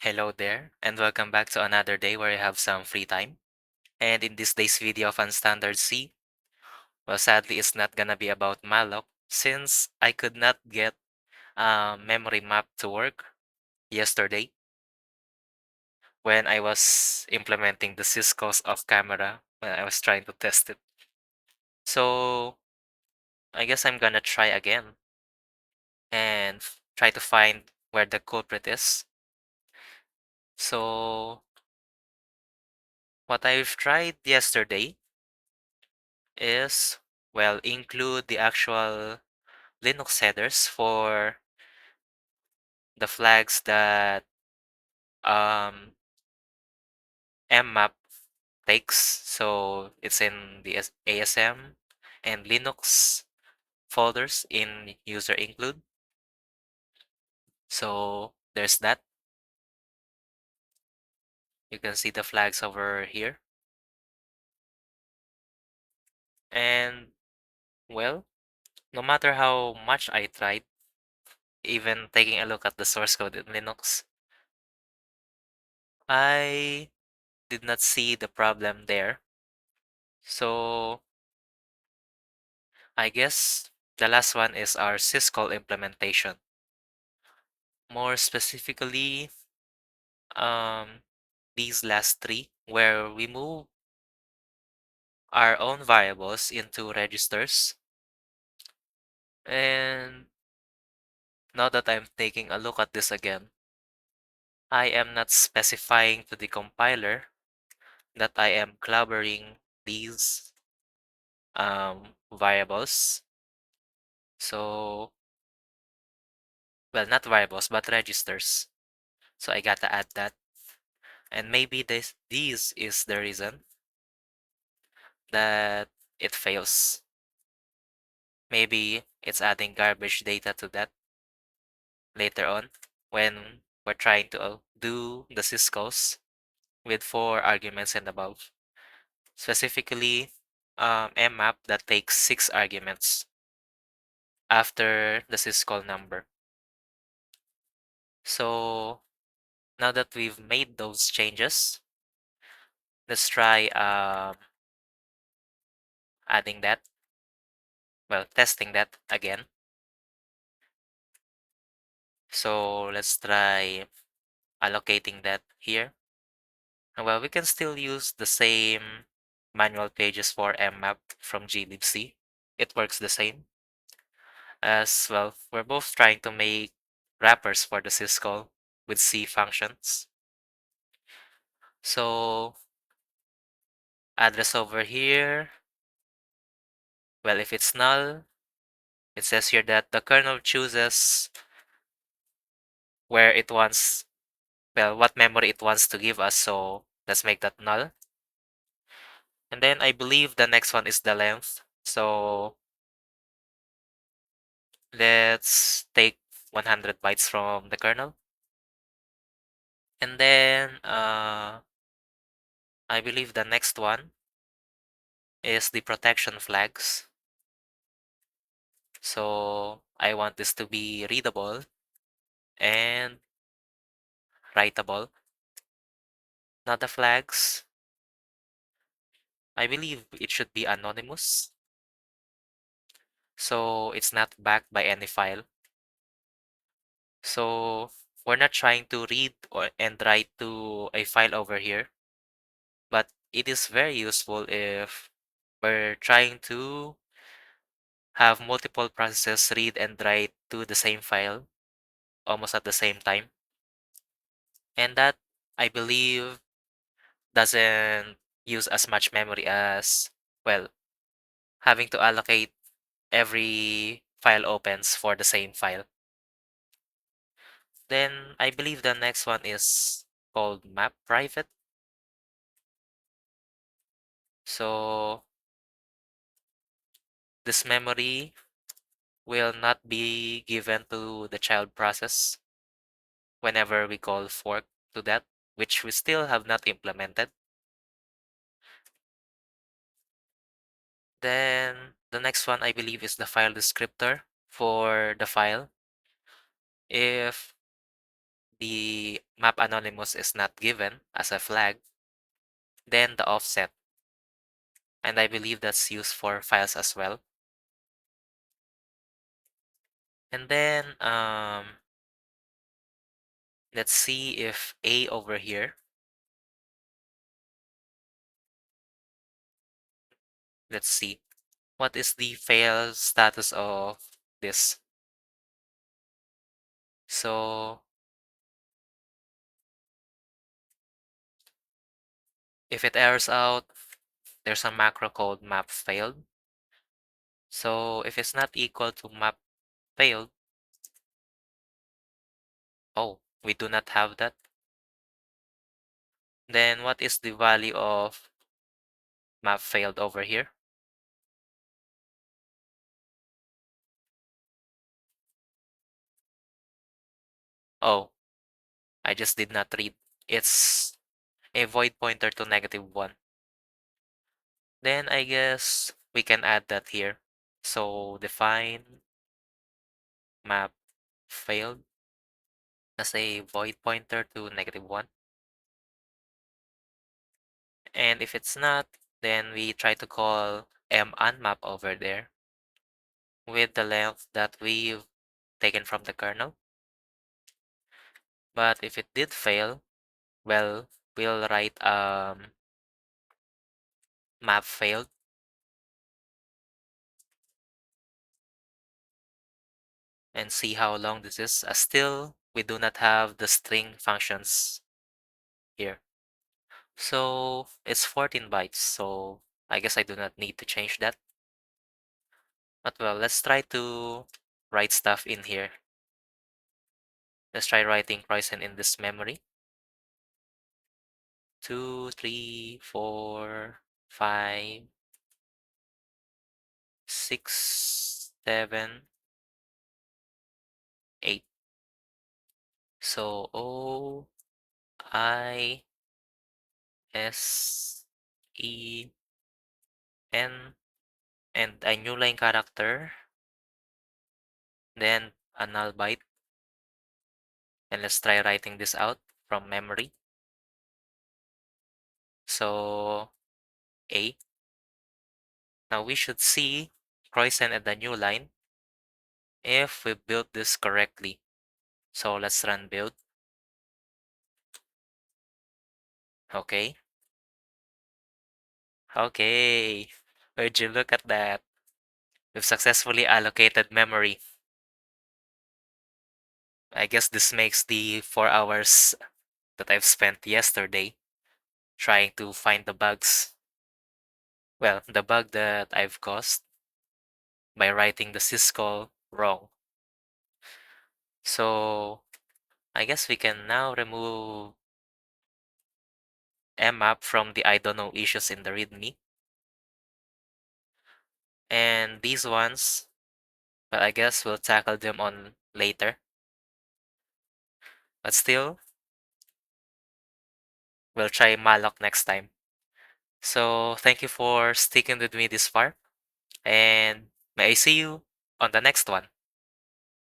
Hello there, and welcome back to another day where I have some free time. And in this day's video of unstd-c, well, sadly, it's not gonna be about malloc since I could not get a memory map to work yesterday when I was implementing the syscalls off camera when I was trying to test it. So I guess I'm gonna try again and try to find where the culprit is. So what I've tried yesterday is, well, include the actual Linux headers for the flags that um, mmap takes. So it's in the ASM and Linux folders in user include. So there's that. You can see the flags over here. And well, no matter how much I tried, even taking a look at the source code in Linux, I did not see the problem there. So I guess the last one is our syscall implementation. More specifically, um, these last three, where we move our own variables into registers. And now that I'm taking a look at this again, I am not specifying to the compiler that I am clobbering these variables. So, well, not variables, but registers. So I gotta add that. And maybe these is the reason that it fails. Maybe it's adding garbage data to that later on when we're trying to do the syscalls with 4 arguments and above. Specifically, mmap that takes 6 arguments after the syscall number. So now that we've made those changes, let's try adding that, well, testing that again. So let's try allocating that here. Well, we can still use the same manual pages for mmap from glibc. It works the same. As well, we're both trying to make wrappers for the syscall with C functions. So address over here, well, if it's null, it says here that the kernel chooses where it wants, well, what memory it wants to give us. So let's make that null. And then I believe the next one is the length. So let's take 100 bytes from the kernel. And then I believe the next one is the protection flags. So I want this to be readable and writable. Now the flags, I believe it should be anonymous. So it's not backed by any file. So we're not trying to read and write to a file over here. But it is very useful if we're trying to have multiple processes read and write to the same file almost at the same time. And that, I believe, doesn't use as much memory as, well, having to allocate every file opens for the same file. Then I believe the next one is called map private. So this memory will not be given to the child process whenever we call fork to that, which we still have not implemented. Then the next one I believe is the file descriptor for the file. If the map anonymous is not given as a flag, then the offset. And I believe that's used for files as well. And then let's see if A over here, let's see, what is the fail status of this? So if it errors out, there's a macro called map failed. So if it's not equal to map failed, oh, we do not have that. Then what is the value of map failed over here? Oh, I just did not read. It's a void pointer to -1. Then I guess we can add that here. So define map failed as a void pointer to -1. And if it's not, then we try to call munmap over there with the length that we've taken from the kernel. But if it did fail, well, we'll write map failed, and see how long this is. Still, we do not have the string functions here. So it's 14 bytes, so I guess I do not need to change that. But well, let's try to write stuff in here. Let's try writing Croissant in this memory. 2, 3, 4, 5, 6, 7, 8. So O, I, S, E, N, and a new line character, then a null byte. And let's try writing this out from memory. So A. Now we should see Croissant at the new line if we built this correctly. So let's run build. Okay. Okay. Would you look at that? We've successfully allocated memory. I guess this makes the 4 hours that I've spent yesterday trying to find the bugs. Well, the bug that I've caused by writing the syscall wrong. So I guess we can now remove mmap from the I don't know issues in the README. And these ones, well, I guess we'll tackle them on later. But still, we'll try malloc next time. So thank you for sticking with me this far, and may I see you on the next one.